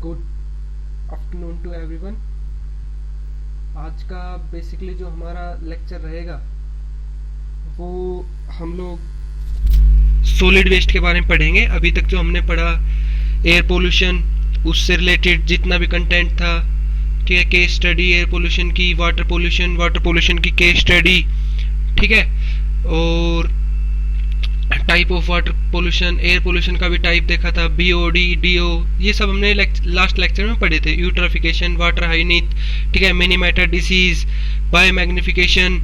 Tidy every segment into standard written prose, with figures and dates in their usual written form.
Good afternoon to everyone. आज का basically जो हमारा लेक्चर रहेगा वो हम लोग सॉलिड वेस्ट के बारे में पढ़ेंगे। अभी तक जो हमने पढ़ा एयर पोल्यूशन, उससे रिलेटेड जितना भी कंटेंट था, ठीक है, केस स्टडी एयर पोल्यूशन की, वाटर पोल्यूशन की केस स्टडी, ठीक है, और type of water pollution, air pollution का भी टाइप देखा था, बीओडी, डीओ, ये सब हमने लास्ट लेक्चर में पढ़े थे। यूट्रोफिकेशन, वाटर हाइनीथ, ठीक है, मिनी मैटर डिसीज, बायोमैग्निफिकेशन,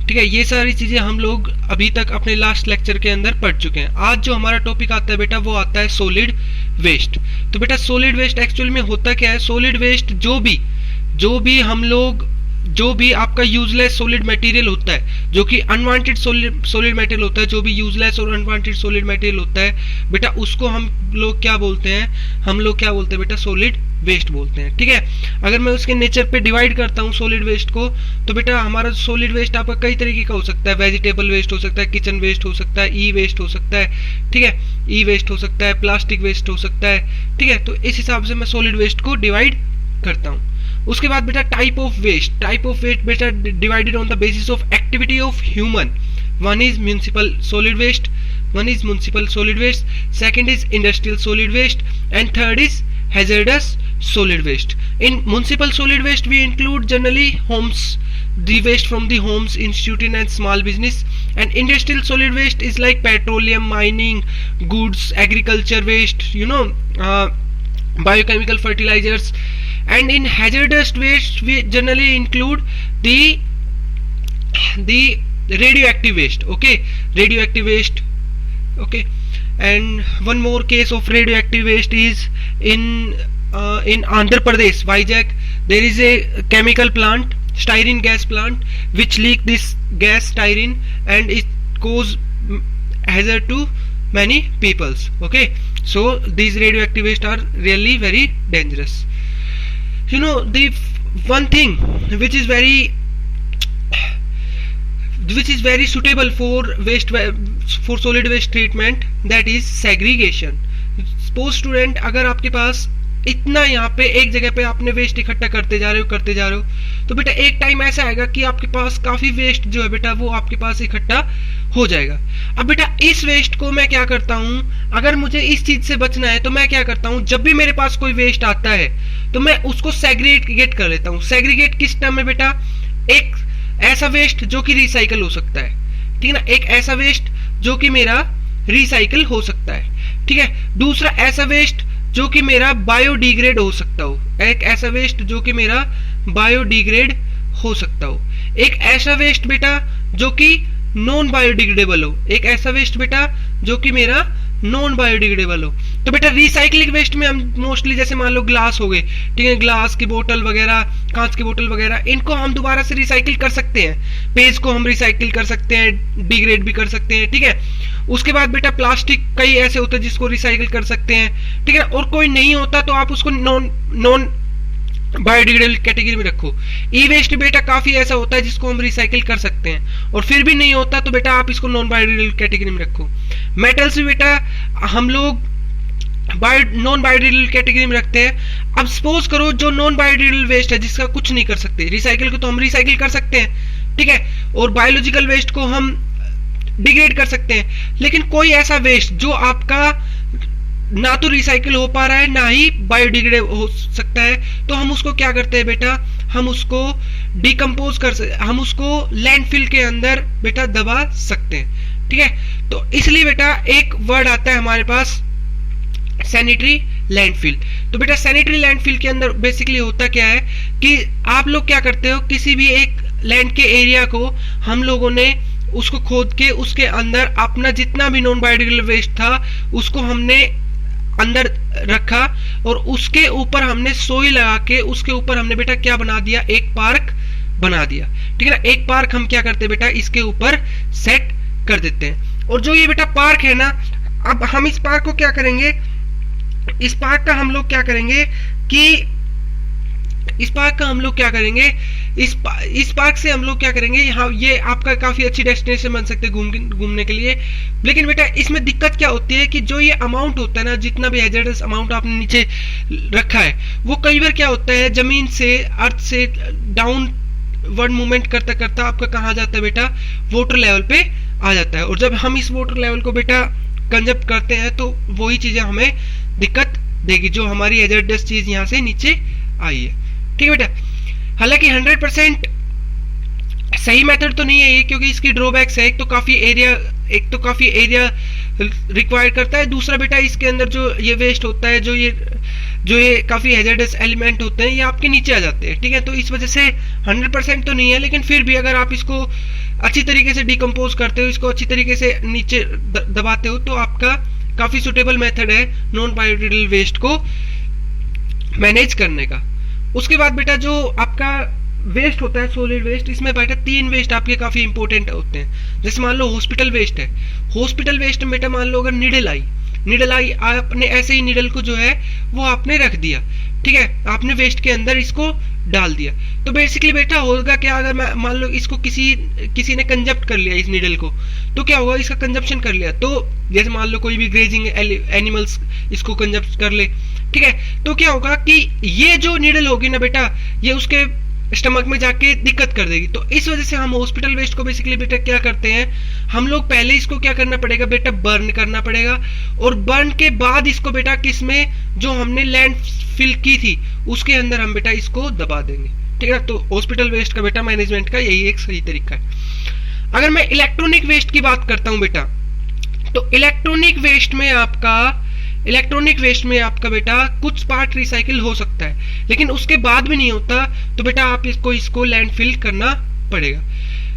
ठीक है, ये सारी चीजें हम लोग अभी तक अपने लास्ट लेक्चर के अंदर पढ़ चुके हैं। आज जो हमारा टॉपिक आता है बेटा वो आता है सॉलिड वेस्ट। तो बेटा सॉलिड वेस्ट एक्चुअल में होता क्या है? सॉलिड वेस्ट जो भी आपका यूजलेस सॉलिड मटेरियल होता है, जो कि अनवांटेड सॉलिड मटेरियल होता है, जो भी यूजलेस और अनवांटेड सॉलिड मटेरियल होता है बेटा, उसको हम लोग क्या बोलते हैं बेटा? सॉलिड वेस्ट बोलते हैं। ठीक है, अगर मैं उसके नेचर पे डिवाइड करता हूँ सॉलिड वेस्ट को, तो बेटा हमारा सॉलिड वेस्ट आपका कई तरीके का हो सकता है। वेजिटेबल वेस्ट हो सकता है, किचन वेस्ट हो सकता है, ई वेस्ट हो सकता है, ठीक है, ई वेस्ट हो सकता है, प्लास्टिक वेस्ट हो सकता है, ठीक है। तो इस हिसाब से मैं सॉलिड वेस्ट को डिवाइड करता हूँ। उसके बाद बेटा टाइप ऑफ वेस्ट बेटा divided on the basis of activity of human. One is municipal solid waste, second is industrial solid waste, and third is hazardous solid waste. In municipal solid waste we include generally the waste from the homes, institute and small business. And industrial solid waste is like petroleum, mining, goods, agriculture waste, biochemical fertilizers. And in hazardous waste we generally include the radioactive waste. Okay, and one more case of radioactive waste is in Andhra Pradesh, Vizag. There is a chemical plant, styrene gas plant, which leak this gas styrene and it cause hazard to many peoples. Okay, so these radioactive waste are really very dangerous. The one thing which is very suitable for solid waste treatment, that is segregation. Suppose student, अगर आपके पास इतना यहाँ पे एक जगह पे आपने waste इकट्ठा करते जा रहे हो, तो बेटा एक टाइम ऐसा आएगा कि आपके पास काफी वेस्ट जो है बेटा वो आपके पास इकट्ठा हो जाएगा। अब बेटा इस वेस्ट को मैं क्या करता हूँ, अगर मुझे इस चीज से बचना है तो मैं क्या करता हूँ, जब भी मेरे पास कोई वेस्ट आता है तो मैं उसको सेग्रीगेट कर लेता हूँ। सेग्रीगेट किस टर्म में बेटा? एक ऐसा वेस्ट जो कि रिसाइकल हो सकता है, ठीक है ना, एक ऐसा वेस्ट जो कि मेरा रिसाइकल हो सकता है, ठीक है। दूसरा ऐसा वेस्ट जो कि मेरा बायोडिग्रेड हो सकता हो, एक ऐसा वेस्ट जो कि मेरा बायोडिग्रेड हो सकता हो, एक ऐसा वेस्ट बेटा जो कि नॉन बायोडिग्रेडेबल हो, एक ऐसा वेस्ट बेटा जो कि मेरा नॉन बायोडिग्रेडेबल हो। तो बेटा रिसाइकलिंग वेस्ट में हम मोस्टली जैसे मान लो ग्लास हो गए, ठीक है, ग्लास की बोतल वगैरह, कांच की बोतल वगैरह, इनको हम दोबारा से रिसाइकिल कर सकते हैं। पेज को हम रिसाइकिल कर सकते हैं, डिग्रेड भी कर सकते हैं, ठीक है। उसके बाद बेटा प्लास्टिक कई ऐसे होते हैं जिसको रिसाइकिल कर सकते हैं, ठीक है, और कोई नहीं होता तो आप उसको नॉन बायोडिग्रेडेबल कैटेगरी में रखो। ई वेस्ट बेटा काफी ऐसा होता है जिसको हम रिसाइकिल कर सकते हैं, और फिर भी नहीं होता तो बेटा आप इसको नॉन बायोडिग्रेडेबल कैटेगरी में रखो। मेटल्स भी बेटा हम लोग नॉन बायोडिग्रेडेबल कैटेगरी में रखते हैं। अब सपोज करो जो नॉन बायोडिग्रेडेबल वेस्ट है जिसका कुछ नहीं कर सकते, रिसाइकिल को तो हम रिसाइकिल कर सकते हैं, ठीक है, और बायोलॉजिकल वेस्ट को हम डिग्रेड कर सकते हैं, लेकिन कोई ऐसा वेस्ट जो आपका ना तो रिसाइकिल हो पा रहा है ना ही बायोडिग्रेड हो सकता है, तो हम उसको क्या करते हैं बेटा? हम उसको डिकम्पोज हम उसको लैंडफिल के अंदर बेटा दबा सकते हैं, ठीक है। तो इसलिए बेटा एक वर्ड आता है हमारे पास, सैनिटरी लैंडफिल। तो बेटा सैनिटरी लैंडफिल के अंदर बेसिकली होता क्या है कि आप लोग क्या करते हो, किसी भी एक लैंड के एरिया को हम लोगों ने उसको खोद के उसके अंदर अपना जितना भी नॉन बायोडिग्रेडेबल वेस्ट था उसको हमने अंदर रखा, और उसके ऊपर हमने सोई लगा के उसके ऊपर हमने बेटा क्या बना दिया? एक पार्क बना दिया, ठीक है ना। एक पार्क हम क्या करते हैं बेटा? इसके ऊपर सेट कर देते हैं। और जो ये बेटा पार्क है ना, अब हम इस पार्क को क्या करेंगे, इस पार्क का हम लोग क्या करेंगे कि इस पार्क का हम लोग क्या करेंगे, इस पार्क से हम लोग क्या करेंगे, यहाँ ये आपका काफी अच्छी डेस्टिनेशन बन सकते हैं घूमने के लिए। लेकिन बेटा इसमें दिक्कत क्या होती है कि जो ये अमाउंट होता है ना, जितना भी हैजर्डस अमाउंट आपने नीचे रखा है, वो कई बार क्या होता है जमीन से, अर्थ से डाउन वर्ड मूवमेंट करता करता आपका कहाँ जाता है बेटा, वाटर लेवल पे आ जाता है। और जब हम इस वाटर लेवल को बेटा कंजप्ट करते हैं तो वही चीजें हमें दिक्कत देगी, जो हमारी हैजर्डस चीज यहाँ से नीचे आई है। ठीक है बेटा, हालांकि 100% सही मेथड तो नहीं है ये, क्योंकि इसकी ड्रॉबैक्स है। एक तो काफी एरिया रिक्वायर करता है, दूसरा बेटा इसके अंदर जो ये वेस्ट होता है, जो ये काफी हैजर्डस एलिमेंट होते हैं, ये आपके नीचे आ जाते हैं। ठीक है, तो इस वजह से 100% तो नहीं है, लेकिन फिर भी अगर आप इसको अच्छी तरीके से डिकम्पोज करते हो, इसको अच्छी तरीके से नीचे दबाते हो, तो आपका काफी सुटेबल मेथड है नॉन बायोडिग्रेडेबल वेस्ट को मैनेज करने का। उसके बाद बेटा जो आपका वेस्ट होता है सॉलिड वेस्ट, इसमें बेटा 3 वेस्ट आपके काफी इंपॉर्टेंट होते हैं। जैसे मान लो हॉस्पिटल वेस्ट है, हॉस्पिटल वेस्ट में बेटा मान लो अगर निडल आई, आपने ऐसे ही निडल को जो है वो आपने रख दिया, ठीक है, आपने वेस्ट के अंदर इसको डाल दिया, तो बेसिकली बेटा होगा क्या, अगर मान लो इसको किसी ने कंजप्ट कर लिया इस निडल को, तो क्या होगा, इसका कंजप्शन कर लिया, तो जैसे मान लो कोई भी ग्रेजिंग एनिमल्स इसको कंजप्ट कर ले, ठीक है, तो क्या होगा कि ये जो निडल होगी ना बेटा, ये उसके स्टमक में जाके दिक्कत कर देगी। तो इस वजह से हम हॉस्पिटल वेस्ट को बेसिकली बेटा क्या करते हैं, हम लोग पहले इसको क्या करना पड़ेगा बेटा, बर्न करना पड़ेगा, और बर्न के बाद इसको बेटा किसमें, जो हमने लैंड फिल की थी उसके अंदर हम बेटा इसको दबा देंगे। ठीक है, तो हॉस्पिटल वेस्ट का बेटा मैनेजमेंट का यही एक सही तरीका है। अगर मैं इलेक्ट्रॉनिक वेस्ट की बात करता हूं बेटा, तो इलेक्ट्रॉनिक वेस्ट में आपका बेटा कुछ पार्ट रिसाइकिल हो सकता है, लेकिन उसके बाद भी नहीं होता, तो बेटा आप इसको लैंडफिल करना पड़ेगा।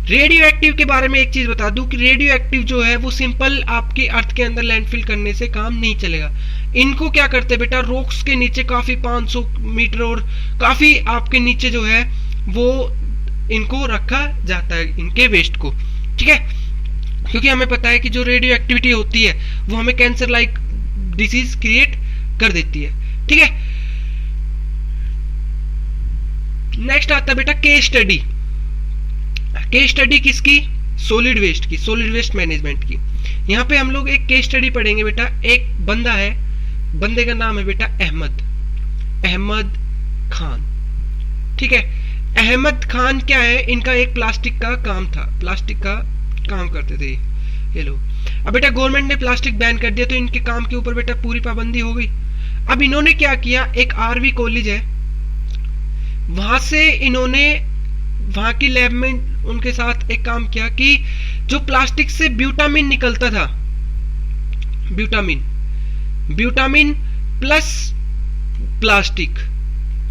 रेडियो एक्टिव के बारे में एक चीज बता दूं कि रेडियो एक्टिव जो है वो सिंपल आपके अर्थ के अंदर लैंडफिल करने से काम नहीं चलेगा। इनको क्या करते हैं बेटा, रॉक्स के नीचे काफी 500 मीटर और काफी आपके नीचे जो है वो इनको रखा जाता है, इनके वेस्ट को। ठीक है, क्योंकि हमें पता है कि जो रेडियो एक्टिविटी होती है वो हमें कैंसर लाइक डिसीज क्रिएट कर देती है। ठीक है, नेक्स्ट आता है बेटा केस स्टडी। केस स्टडी किसकी, सॉलिड वेस्ट की, सॉलिड वेस्ट मैनेजमेंट की। यहाँ पे हम लोग एक केस स्टडी पढ़ेंगे बेटा। एक बंदा है, बंदे का नाम है बेटा अहमद खान। ठीक है, अहमद खान क्या है, इनका एक प्लास्टिक का काम था, प्लास्टिक का काम करते थे ये लोग। अब बेटा गवर्नमेंट ने प्लास्टिक बैन कर दिया, तो इनके काम के ऊपर बेटा पूरी पाबंदी हो गई। अब इन्होंने क्या किया, एक आरवी कॉलेज है, वहां से इन्होंने वहां की लैब में उनके साथ एक काम किया कि जो प्लास्टिक से ब्यूटामिन निकलता था, ब्यूटामिन प्लस प्लास्टिक,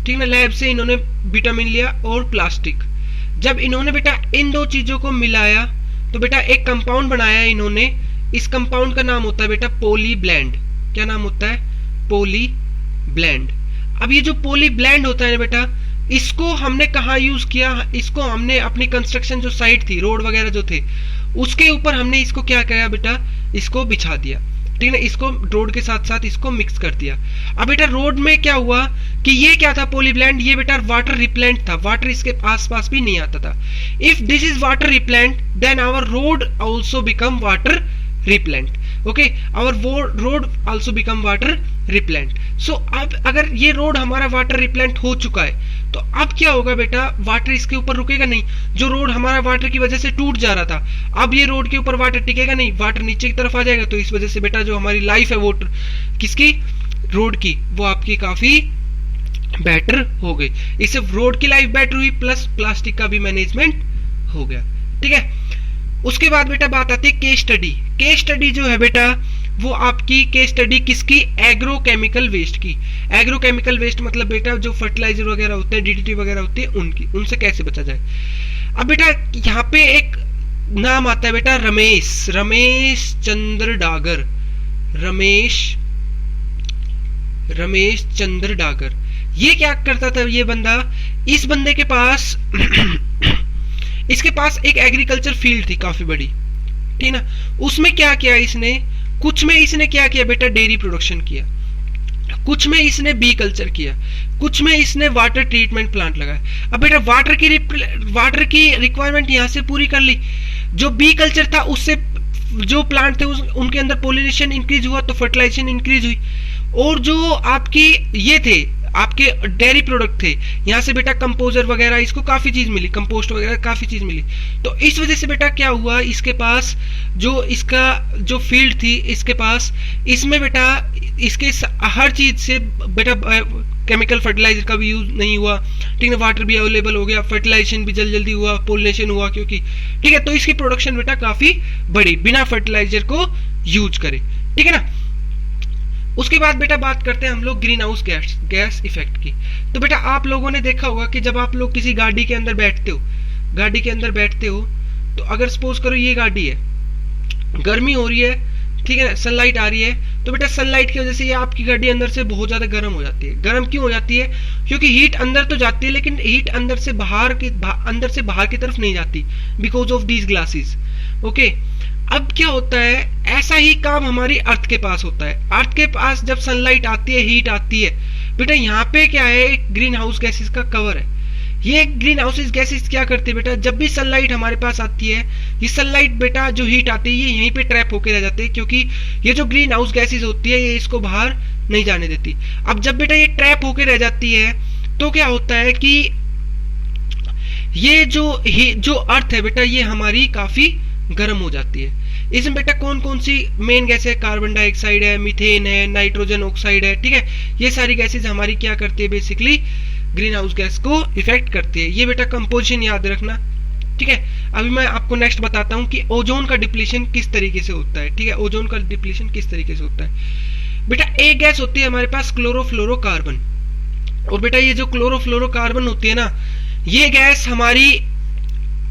ठीक ना, लैब से इन्होंने विटामिन लिया और प्लास्टिक। जब इन्होंने बेटा इन दो चीजों को मिलाया तो बेटा एक कंपाउंड बनाया इन्होंने। इस कंपाउंड का नाम होता है बेटा पॉली ब्लेंड। क्या नाम होता है, पॉली ब्लेंड। अब ये जो पॉली ब्लेंड होता है ना बेटा, इसको हमने कहाँ यूज किया, इसको हमने अपनी कंस्ट्रक्शन जो साइट थी, रोड वगैरह जो थे, उसके ऊपर हमने इसको क्या किया बेटा, इसको बिछा दिया। ठीक है, इसको रोड के साथ साथ इसको मिक्स कर दिया। अब बेटा रोड में क्या हुआ कि ये क्या था, पॉलीब्लेंड, ये बेटा वाटर रिप्लेंट था, वाटर इसके आसपास भी नहीं आता था। If this is water repellent then our road also become water repellent. Okay, our road also become water repellent. So अब अगर ये रोड हमारा वाटर रिप्लेंट हो चुका है, तो अब क्या होगा बेटा, वाटर इसके ऊपर रुकेगा नहीं। जो रोड हमारा वाटर की वजह से टूट जा रहा था, अब ये रोड के ऊपर वाटर टिकेगा नहीं, वाटर नीचे की तरफ आ जाएगा। तो इस वजह से बेटा जो हमारी लाइफ है वाटर किसकी, रोड की, वो आपकी काफी बेटर हो गई। इससे रोड की लाइफ बेटर हुई, प्लस प्लास्टिक का भी मैनेजमेंट हो गया। ठीक है, उसके बाद बेटा बात आती है केस स्टडी। केस स्टडी जो है बेटा वो आपकी केस स्टडी किसकी, एग्रोकेमिकल वेस्ट की। एग्रोकेमिकल वेस्ट मतलब बेटा जो फर्टिलाइजर वगैरह होते हैं, डीडीटी वगैरह होती है, उनकी, उनसे कैसे बचा जाए। अब बेटा यहाँ पे एक नाम आता है बेटा रमेश चंद्र डागर। ये क्या करता था ये बंदा, इस बंदे के पास इसके पास एक एग्रीकल्चर फील्ड थी काफी बड़ी, ठीक ना। उसमें क्या किया इसने, कुछ में इसने क्या किया बेटा, डेयरी प्रोडक्शन किया। कुछ में इसने बी कल्चर किया, कुछ में इसने वाटर ट्रीटमेंट प्लांट लगाया। अब बेटा वाटर की रिक्वायरमेंट यहाँ से पूरी कर ली। जो बी कल्चर था उससे जो प्लांट थे उनके अंदर पोलिनेशन इंक्रीज हुआ तो फर्टिलाइजेशन इंक्रीज हुई। और जो आपकी ये थे आपके डेयरी प्रोडक्ट थे, यहाँ से बेटा कंपोजर वगैरह इसको काफी चीज मिली, कंपोस्ट वगैरह काफी चीज मिली। तो इस वजह से बेटा क्या हुआ, इसके पास जो इसका जो फील्ड थी इसके पास, इसमें बेटा इसके हर चीज से बेटा केमिकल फर्टिलाइजर का भी यूज नहीं हुआ, ठीक है, वाटर भी अवेलेबल हो गया, फर्टिलाइजेशन भी जल्दी हुआ, पोलिनेशन हुआ क्योंकि, ठीक है, तो इसकी प्रोडक्शन बेटा काफी बढ़ी बिना फर्टिलाइजर को यूज करे, ठीक है ना। उसके बाद बेटा बात करते हैं हम लोग ग्रीन हाउस गैस इफेक्ट की। तो बेटा आप लोगों ने देखा होगा कि जब आप लोग किसी गाड़ी के अंदर बैठते हो, तो अगर सपोज करो ये गाड़ी है, गर्मी हो रही है, ठीक है, सनलाइट आ रही है, तो बेटा सनलाइट की वजह से ये आपकी गाड़ी अंदर से बहुत ज्यादा गर्म हो जाती है। गर्म क्यों हो जाती है? क्योंकि हीट अंदर तो जाती है लेकिन हीट अंदर से बाहर की तरफ नहीं जाती, because of these glasses. Okay, अब क्या होता है, ऐसा ही काम हमारी अर्थ के पास होता है। अर्थ के पास जब सनलाइट आती है, हीट आती है, बेटा यहाँ पे क्या है, एक ग्रीन हाउस गैसेस का कवर है। ये ग्रीन हाउस गैसेस क्या करते हैं बेटा, जब भी सनलाइट हमारे पास आती है, ये सनलाइट बेटा जो हीट आती है ये यहीं पे ट्रैप होके रह जाते हैं, क्योंकि ये जो ग्रीन हाउस गैसेस होती है ये इसको बाहर नहीं जाने देती। अब जब बेटा ये ट्रैप होके रह जाती है तो क्या होता है कि ये जो अर्थ है बेटा ये हमारी काफी गर्म हो जाती है। इसमें बेटा कौन कौन सी मेन गैस है, कार्बन डाइऑक्साइड है, मीथेन है, नाइट्रोजन ऑक्साइड है, ठीक है, ये सारी गैसेस हमारी क्या करती है, बेसिकली ग्रीन हाउस गैस को इफेक्ट करती है। ये बेटा कंपोजिशन याद रखना, ठीक है। अभी मैं आपको नेक्स्ट बताता हूँ कि ओजोन का डिप्लीशन किस तरीके से होता है, ठीक है, ओजोन का डिप्लीशन किस तरीके से होता है। बेटा एक गैस होती है हमारे पास क्लोरोफ्लोरोकार्बन, और बेटा ये जो क्लोरोफ्लोरोकार्बन होती है ना, ये गैस हमारी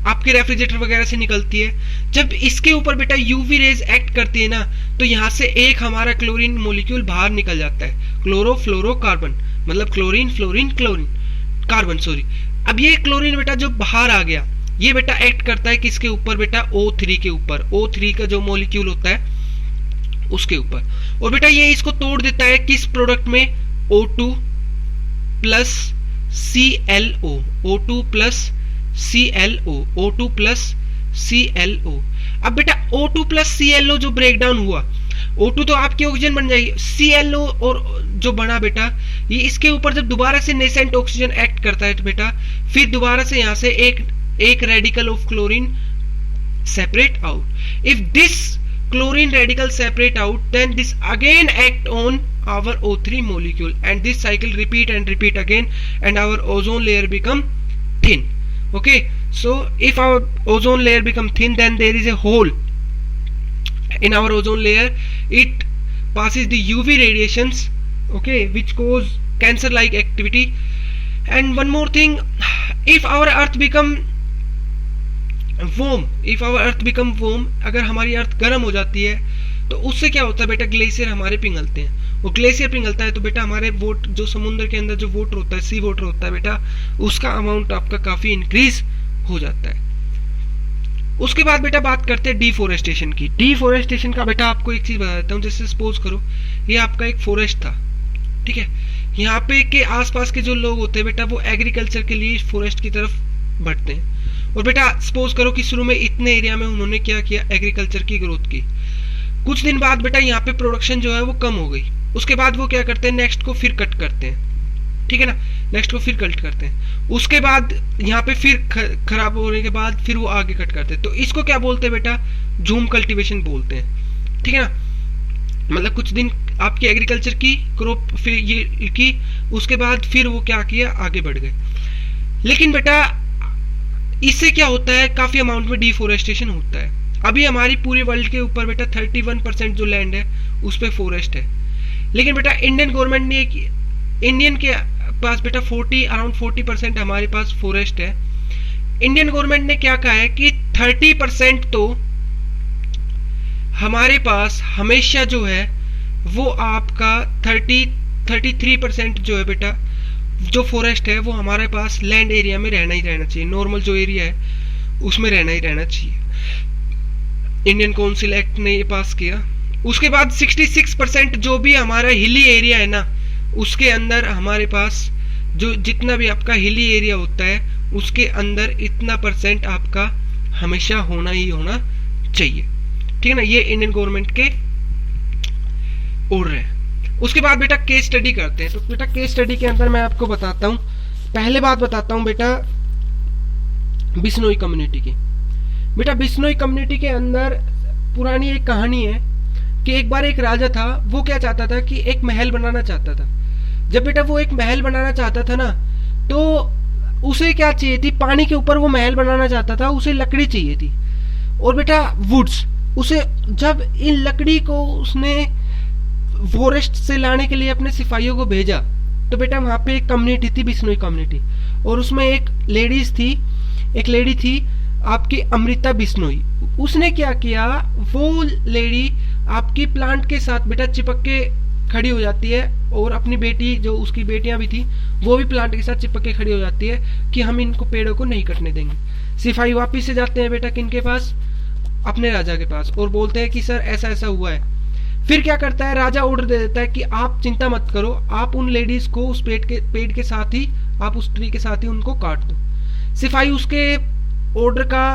आपके रेफ्रिजरेटर वगैरह से निकलती है। जब इसके ऊपर बेटा यूवी रेज एक्ट करती है ना, तो यहाँ से एक हमारा क्लोरीन मॉलिक्यूल बाहर निकल जाता है, क्लोरोफ्लोरोकार्बन, मतलब chlorine fluorine chlorine carbon, sorry. अब ये क्लोरीन बेटा जो बाहर आ गया, ये बेटा एक्ट करता है किसके ऊपर बेटा, O3 के ऊपर, O3 का जो मॉलिक्यूल होता है उसके ऊपर। और बेटा ये इसको तोड़ देता है किस प्रोडक्ट में, O2 plus ClO, O2 plus ClO, O2 plus ClO। अब बेटा O2 प्लस ClO जो ब्रेक डाउन हुआ, O2 तो आपकी ऑक्सीजन बन जाएगी, ClO और जो बना बेटा ये इसके ऊपर जब दोबारा से नेसेंट ऑक्सीजन एक्ट करता है तो बेटा फिर दोबारा से यहाँ से एक radical of chlorine separate out. If this chlorine radical separate out, then this again act on our O3 molecule, and this cycle repeat and repeat again, and our ozone layer become thin. Okay, so if our ozone layer become thin, then there is a hole in our ozone layer. It passes the UV radiations, okay, which cause cancer like activity. And one more thing, if our earth become warm, अगर हमारी अर्थ गर्म हो जाती है तो उससे क्या होता है बेटा, ग्लेशियर हमारे पिघलते हैं। वो ग्लेशियर पिघलता है तो बेटा हमारे जो समुद्र के अंदर जो वाटर होता है, सी वाटर होता है बेटा, उसका अमाउंट आपका काफी इंक्रीज हो जाता है। उसके बाद बेटा बात करते हैं डिफोरेस्टेशन की। डिफोरेस्टेशन का बेटा आपको एक चीज बता देता हूँ। जैसे सपोज करो ये आपका एक फॉरेस्ट था, ठीक है, यहाँ पे के आसपास के जो लोग होते हैं बेटा वो एग्रीकल्चर के लिए फॉरेस्ट की तरफ बढ़ते हैं। और बेटा सपोज करो कि शुरू में इतने एरिया में उन्होंने क्या किया, एग्रीकल्चर की ग्रोथ की। कुछ दिन बाद बेटा यहाँ पे प्रोडक्शन जो है वो कम हो गई। उसके बाद वो क्या करते हैं, नेक्स्ट को फिर कट करते हैं, ठीक है ना, नेक्स्ट को फिर कट करते हैं। उसके बाद यहाँ पे फिर खराब होने के बाद फिर वो आगे कट करते हैं। तो इसको क्या बोलते हैं बेटा, झूम कल्टीवेशन बोलते हैं, ठीक है ना। मतलब कुछ दिन आपकी एग्रीकल्चर की क्रॉप फिर ये की, उसके बाद फिर वो क्या किया, आगे बढ़ गए। लेकिन बेटा इससे क्या होता है, काफी अमाउंट में डिफोरेस्टेशन होता है। अभी हमारी पूरे वर्ल्ड के ऊपर बेटा 31% जो लैंड है उस पे फॉरेस्ट है। लेकिन बेटा इंडियन गवर्नमेंट ने, इंडियन के पास बेटा अराउंड 40% हमारे पास फॉरेस्ट है। इंडियन गवर्नमेंट ने क्या कहा है कि 30% तो हमारे पास हमेशा जो है वो आपका 33% जो है बेटा जो फॉरेस्ट है वो हमारे पास लैंड एरिया में रहना ही रहना चाहिए। नॉर्मल जो एरिया है उसमें रहना ही रहना चाहिए। इंडियन काउंसिल एक्ट ने ये पास किया। उसके बाद 66% जो भी हमारा हिली एरिया है ना, उसके अंदर हमारे पास जो जितना भी आपका हिली एरिया होता है उसके अंदर इतना % आपका हमेशा होना ही होना चाहिए। ठीक है ना, ये इंडियन गवर्नमेंट के ऑर्डर है। उसके बाद बेटा केस स्टडी करते हैं। तो बेटा केस स्टडी के अंदर मैं आपको बताता हूँ, पहले बात बताता हूँ बेटा बिश्नोई कम्युनिटी की। बेटा बिश्नोई कम्युनिटी के अंदर पुरानी एक कहानी है कि एक बार एक राजा था, वो क्या चाहता था कि एक महल बनाना चाहता था। जब बेटा वो एक महल बनाना चाहता था ना, तो उसे क्या चाहिए थी, पानी के ऊपर वो महल बनाना चाहता था, उसे लकड़ी चाहिए थी और बेटा वुड्स। उसे जब इन लकड़ी को उसने फॉरेस्ट से लाने के लिए अपने सिपाहियों को भेजा, तो बेटा वहां पे एक कम्युनिटी थी बिश्नोई कम्युनिटी, और उसमें एक लेडी थी आपकी अमृता बिश्नोई। उसने क्या किया, वो लेडी आपकी प्लांट के साथ बेटा चिपक के खड़ी हो जाती है और अपनी बेटी, जो उसकी बेटियां भी थी, वो भी प्लांट के साथ चिपक के खड़ी हो जाती है कि हम इनको पेड़ों को नहीं कटने देंगे। सिपाही वापिस से जाते हैं बेटा किनके पास, अपने राजा के पास, और बोलते हैं कि सर ऐसा ऐसा हुआ है। फिर क्या करता है, राजा ऑर्डर दे देता है कि आप चिंता मत करो, आप उन लेडीज को उस पेड़ के साथ ही, आप उस ट्री के साथ ही उनको काट दो। सिपाही उसके ऑर्डर का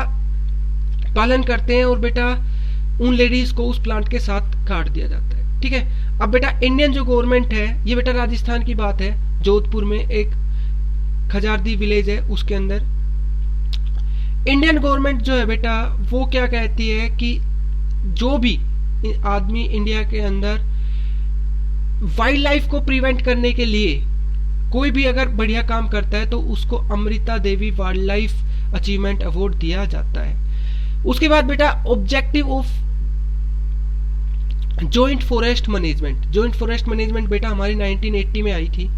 पालन करते हैं और बेटा उन लेडीज को उस प्लांट के साथ काट दिया जाता है। ठीक है, अब बेटा इंडियन जो गवर्नमेंट है, ये बेटा राजस्थान की बात है, जोधपुर में एक खजारदी विलेज है, उसके अंदर इंडियन गवर्नमेंट जो है बेटा वो क्या कहती है कि जो भी आदमी इंडिया के अंदर वाइल्ड लाइफ को प्रिवेंट करने के लिए कोई भी अगर बढ़िया काम करता है तो उसको Amrita Devi wild life achievement award दिया जाता है। उसके बाद बेटा objective of joint forest management बेटा हमारी 1980 में आई थी।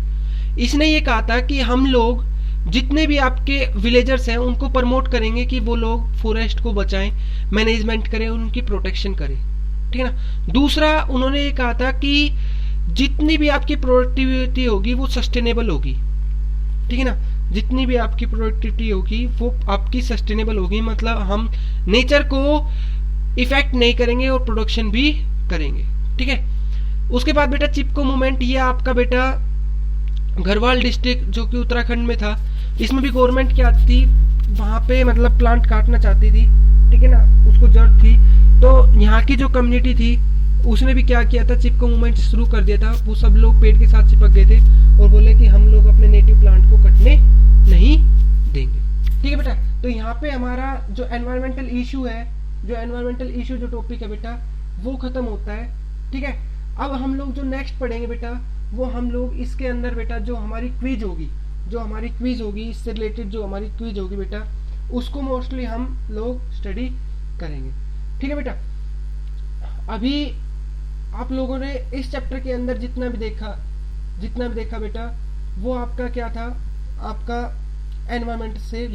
इसने ये कहा था कि हम लोग जितने भी आपके विलेजर्स हैं उनको प्रमोट करेंगे कि वो लोग फॉरेस्ट को बचाएं, मैनेजमेंट करें, उनकी प्रोटेक्शन करें। ठीक है ना। दूसरा उन्होंने ये कहा था कि जितनी भी आपकी प्रोडक्टिविटी होगी वो सस्टेनेबल होगी। ठीक है ना, जितनी भी आपकी प्रोडक्टिविटी होगी वो आपकी सस्टेनेबल होगी, मतलब हम नेचर को इफेक्ट नहीं करेंगे और प्रोडक्शन भी करेंगे। ठीक है। उसके बाद बेटा चिपको मूवमेंट, ये आपका बेटा गढ़वाल डिस्ट्रिक्ट जो कि उत्तराखंड में था, इसमें भी गवर्नमेंट क्या थी, वहां पे मतलब प्लांट काटना चाहती थी। ठीक है ना, उसको जरूरत थी, तो यहाँ की जो कम्युनिटी थी उसने भी क्या किया था, चिपको मूवमेंट शुरू कर दिया था। वो सब लोग पेड़ के साथ चिपक गए थे और बोले कि हम लोग अपने नेटिव प्लांट को कटने नहीं देंगे। ठीक है बेटा, तो यहाँ पे हमारा जो एनवायरमेंटल इशू जो टॉपिक है बेटा वो खत्म होता है। ठीक है। अब हम लोग जो नेक्स्ट पढ़ेंगे बेटा वो हम लोग इसके अंदर बेटा जो हमारी क्विज होगी इससे रिलेटेड जो हमारी क्विज होगी बेटा उसको मोस्टली हम लोग स्टडी करेंगे। ठीक है बेटा, अभी आप लोगों ने इस चैप्टर के अंदर जितना भी देखा बेटा वो आपका क्या था, आपका एनवायरमेंट से